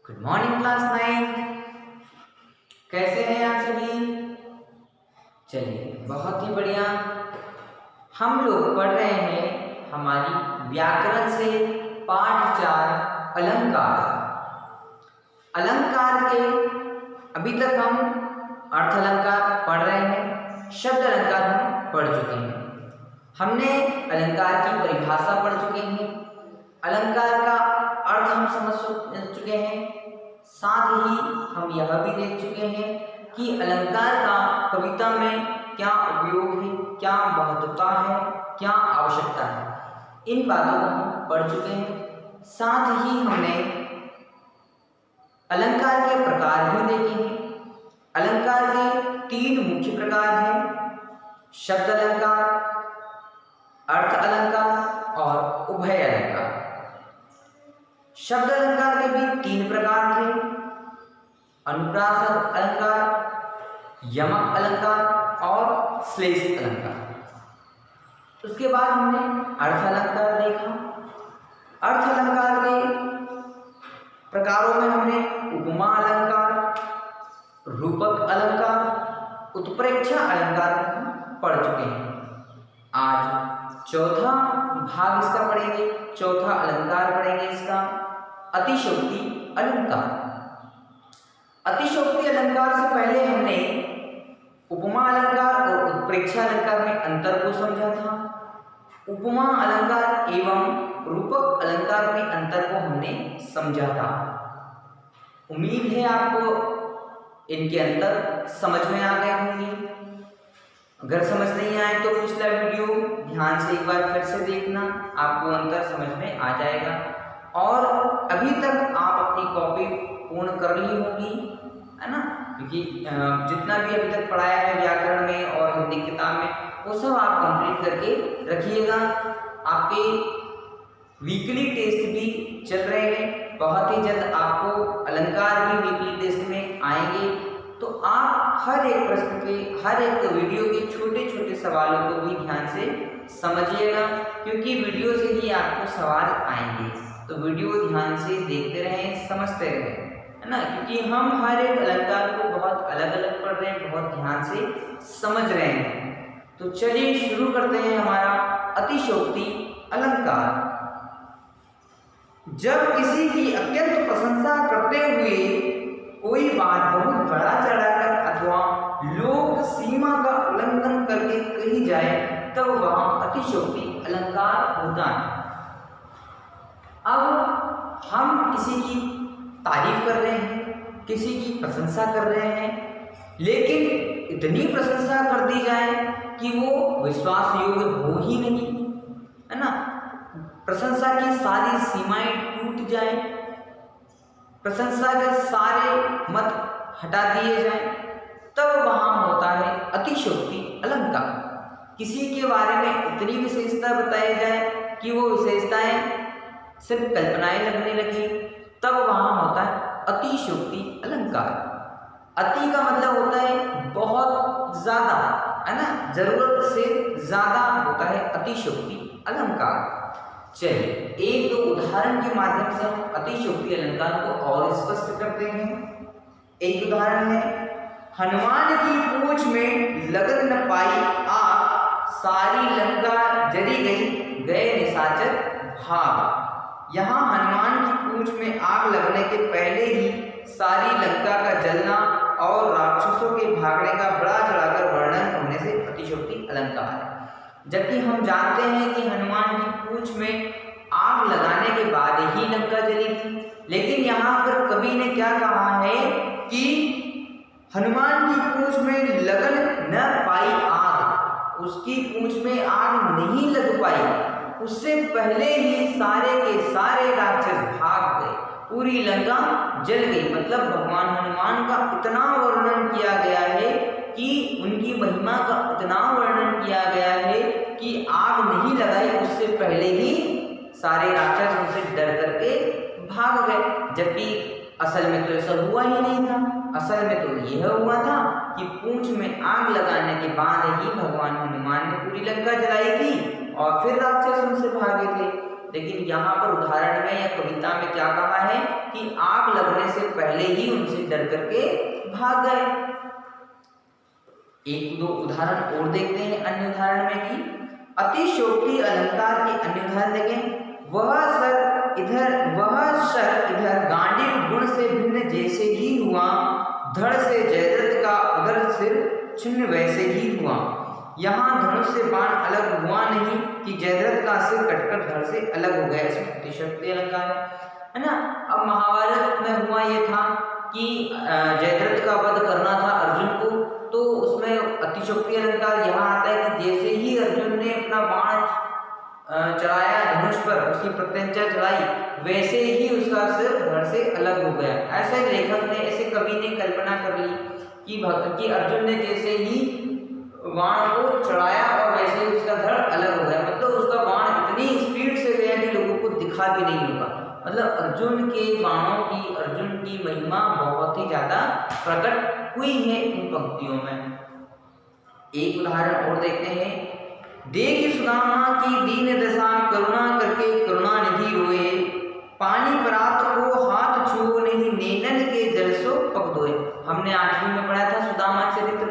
Good morning class 9। कैसे हैं आप सभी? चलिए बहुत ही बढ़िया। हम लोग पढ़ रहे हैं हमारी व्याकरण से पाठ 4 अलंकार। अलंकार के अभी तक हम अर्थ अलंकार पढ़ रहे हैं, शब्द अलंकार हम पढ़ चुके हैं। हमने अलंकार की परिभाषा पढ़ चुके हैं, अलंकार का अर्थ हम समझ चुके हैं। साथ ही हम यह भी देख चुके हैं कि अलंकार का कविता में क्या उपयोग है, क्या महत्वता है, क्या आवश्यकता है, इन बातों को हम पढ़ चुके हैं। साथ ही हमने अलंकार के प्रकार भी देखे हैं। अलंकार के 3 मुख्य प्रकार हैं, शब्द अलंकार, अर्थ अलंकार और उभय अलंकार। शब्द अलंकार के भी 3 प्रकार थे, अनुप्रास अलंकार, यमक अलंकार और श्लेष अलंकार। उसके बाद हमने अर्थ अलंकार देखा। अर्थ अलंकार के प्रकारों में हमने उपमा अलंकार, रूपक अलंकार, उत्प्रेक्षा अलंकार पढ़ चुके हैं। आज चौथा भाग इसका पढ़ेंगे, चौथा अलंकार पढ़ेंगे इसका, अतिशयोक्ति अलंकार। अतिशयोक्ति अलंकार से पहले हमने उपमा अलंकार और उत्प्रेक्षा अलंकार में अंतर को समझा था। उपमा अलंकार एवं रूपक अलंकार में अंतर को हमने समझा था। उम्मीद है आपको इनके अंतर समझ में आ गए होंगे। अगर समझ नहीं आए तो पिछला वीडियो ध्यान से एक बार फिर से देखना, आपको अंतर समझ में आ जाएगा। और अभी तक आप अपनी कॉपी पूर्ण कर ली होगी, है ना, क्योंकि जितना भी अभी तक पढ़ाया है व्याकरण में और हिंदी किताब में वो सब आप कंप्लीट करके रखिएगा। आपके वीकली टेस्ट भी चल रहे हैं, बहुत ही जल्द आपको अलंकार भी वीकली टेस्ट में आएंगे। तो आप हर एक प्रश्न के, हर एक वीडियो के छोटे छोटे सवालों को भी ध्यान से समझिएगा, क्योंकि वीडियो से ही आपको सवाल आएंगे। तो वीडियो ध्यान से देखते रहें, समझते रहें, है ना, क्योंकि हम हर एक अलंकार को बहुत अलग अलग पढ़ रहे हैं, बहुत ध्यान से समझ रहे हैं। तो चलिए शुरू करते हैं हमारा अतिशयोक्ति अलंकार। जब किसी की अत्यंत प्रशंसा करते हुए कोई बात बहुत बड़ा चढ़ाकर अथवा लोक सीमा का उल्लंघन करके कही जाए तब वह अतिशयोक्ति अलंकार होता है। अब हम किसी की तारीफ कर रहे हैं, किसी की प्रशंसा कर रहे हैं, लेकिन इतनी प्रशंसा कर दी जाए कि वो विश्वास योग्य हो ही नहीं, है ना, प्रशंसा की सारी सीमाएं टूट जाए, प्रशंसा के सारे मत हटा दिए जाएं, तब वहां होता है अतिशयोक्ति अलंकार। किसी के बारे में इतनी विशेषता बताई जाए कि वो विशेषताएं सिर्फ कल्पनाएं लगने लगी, तब वहां होता है अतिशयोक्ति अलंकार। अति का मतलब होता है बहुत ज्यादा, है ना, जरूरत से ज्यादा होता है अतिशयोक्ति अलंकार। चलिए एक दो उदाहरण के माध्यम से हम अतिशयोक्ति अलंकार को और स्पष्ट करते हैं। एक उदाहरण है, हनुमान की पूंछ में लगन न पाई आग, सारी लंका जली गई, गए निशाचर भाग। यहाँ हनुमान की पूंछ में आग लगने के पहले ही सारी लंका का जलना और राक्षसों के भागने का बड़ा चढ़ाकर वर्णन होने से अतिशयोक्ति अलंकार है। जबकि हम जानते हैं कि हनुमान की पूंछ में आग लगाने के बाद ही लंका जली थी, लेकिन यहाँ पर कवि ने क्या कहा है कि हनुमान की पूंछ में लगन न पाई आग, उसकी पूंछ में आग नहीं लग पाई, उससे पहले ही सारे के सारे राक्षस भाग गए, पूरी लंका जल गई। मतलब भगवान हनुमान का इतना वर्णन किया गया है कि उनकी महिमा का इतना वर्णन किया गया है कि आग नहीं लगाई, उससे पहले ही सारे राक्षस उनसे डर करके भाग गए। जबकि असल में तो ऐसा हुआ ही नहीं था। असल में तो यह हुआ था कि पूंछ में आग लगाने के बाद ही भगवान हनुमान ने पूरी लंका जलाई थी और फिर राक्षस उनसे भागे थे। लेकिन यहाँ पर उदाहरण में या कविता में क्या कहा है कि आग लगने से पहले ही उनसे डर करके भाग गए। एक दो उदाहरण और देखते हैं अन्य उदाहरण में कि अतिशयोक्ति अलंकार के अन्य उदाहरण देखें। वह शर इधर गांडीव गुण से भिन्न जैसे ही हुआ, धड़ से जयद्रथ का उधर सिर छिन्न वैसे ही हुआ। यहाँ धनुष से बाण अलग हुआ नहीं कि जयद्रथ का सिर कटकर धड़ से अलग हो गया, इसमें अतिशयोक्ति अलंकार है ना। अब महाभारत में हुआ ये था कि जयद्रथ का वध करना था अर्जुन को, तो उसमें अतिशयोक्ति अलंकार यहाँ आता है कि जैसे ही अर्जुन ने अपना बाण चढ़ाया धनुष पर, उसकी प्रत्यंचा चढ़ाई, वैसे ही उसका सिर धड़ से अलग हो गया। ऐसे लेखक ने, ऐसे कवि ने कल्पना कर ली कि अर्जुन ने जैसे ही बाण को चढ़ाया और वैसे ही उसका धड़ अलग हो गया, मतलब उसका बाण इतनी स्पीड से गया कि लोगों को दिखा भी नहीं होगा। मतलब अर्जुन के बाणों की, अर्जुन की महिमा बहुत ही ज्यादा प्रकट हुई है इन पंक्तियों में। एक उदाहरण और देखते हैं। देख सुदामा की दीन दशा, करुणा करके करुणानिधि रोए, पानी परात को हाथ छुओ नहीं, नेनन के जल सो पक दोए। हमने 8वीं में पढ़ा था सुदामा चरित्र,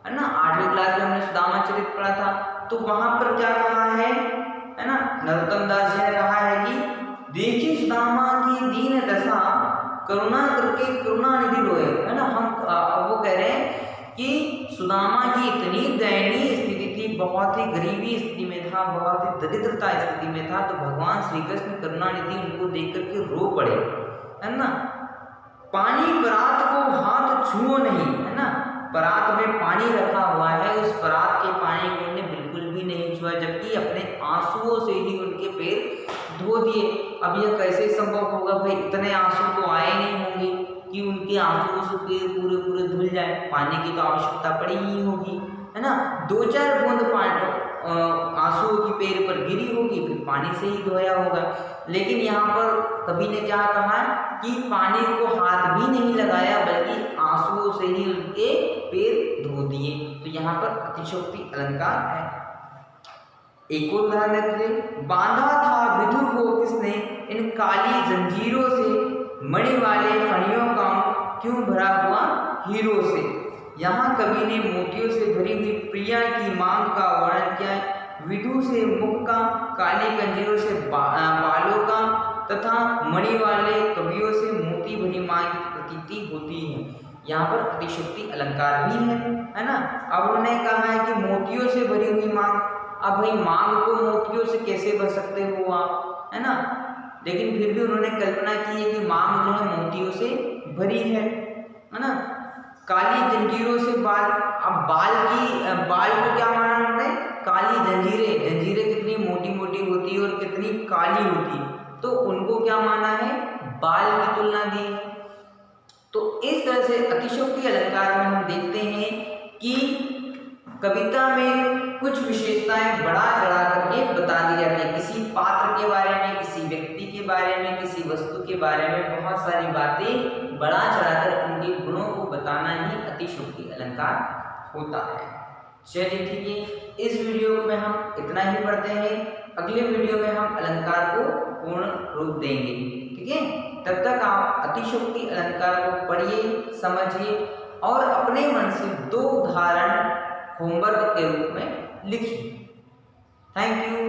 है ना, 8वीं क्लास में हमने सुदामा चरित्र पढ़ा था। तो वहां पर क्या कहा है ना, नरोत्तम दास जी ने कहा है कि देखिए सुदामा की दीन दशा, करुणा करके करुणानिधि रोए, है ना। हम वो कह रहे हैं कि सुदामा की इतनी दयनीय स्थिति थी, बहुत ही गरीबी स्थिति में था, बहुत ही दरिद्रता स्थिति में था, तो भगवान श्री कृष्ण करुणानिधि उनको देख करके रो पड़े, है ना। पानी परात को हाथ छुओ नहीं, है ना, परात में पानी रखा हुआ है, उस परात के पानी को उन्होंने बिल्कुल भी नहीं छुआ, जबकि अपने आंसुओं से ही उनके पैर धो दिए। अब यह कैसे संभव होगा भाई, इतने आंसू तो आए नहीं होंगे कि उनके आंसुओं से पैर पूरे पूरे धुल जाए, पानी की तो आवश्यकता पड़ी ही होगी, है ना। 2-4 बूंद पानी आंसुओं की पैर पर गिरी होगी, फिर पानी से ही धोया होगा। लेकिन यहाँ पर कवि ने क्या कहा कि पानी को हाथ भी नहीं लगाया, बल्कि आंसुओं से ही उनके पैर धो दिए। तो यहाँ पर अतिशयोक्ति अलंकार है। एक और उदाहरण देते, बांधा था विधु को किसने, इन काली जंजीरों से, मणि वाले फणियों का क्यों भरा हुआ हीरो से। यहाँ कवि ने मोतियों से भरी हुई प्रिया की मांग का वर्णन किया है। विधु से मुख का, काली जंजीरों से बालों का, तथा मणि वाले कवियों से मोती भरी मांग की प्रतीति होती है। यहाँ पर अतिशयोक्ति अलंकार भी है ना। अब उन्होंने कहा है कि मोतियों से भरी हुई मांग, अब भाई मांग को मोतियों से कैसे भर सकते हो आप, है ना। लेकिन फिर भी उन्होंने कल्पना की है कि मांग जो है मोतियों से भरी है ना। काली जंजीरों से बाल, अब बाल को क्या माना उन्होंने, काली जंजीरें, जंजीरें कितनी मोटी मोटी होती है और कितनी काली होती है, तो उनको क्या माना है, बाल की तुलना दी है। तो इस तरह से अतिशयोक्ति अलंकार में हम देखते हैं कि कविता में कुछ विशेषताएं बढ़ा चढ़ा करके बता दी जाती है। किसी पात्र के बारे में, किसी व्यक्ति के बारे में, किसी वस्तु के बारे में बहुत सारी बातें बढ़ा चढ़ाकर उनके गुणों को बताना ही अतिशयोक्ति अलंकार होता है। चलिए ठीक है, इस वीडियो में हम इतना ही पढ़ते हैं। अगले वीडियो में हम अलंकार को पूर्ण रूप देंगे, ठीक है। तब तक आप अतिशयोक्ति अलंकार को पढ़िए, समझिए और अपने मन से 2 उदाहरण होमवर्क के रूप में लिखिए। Thank you.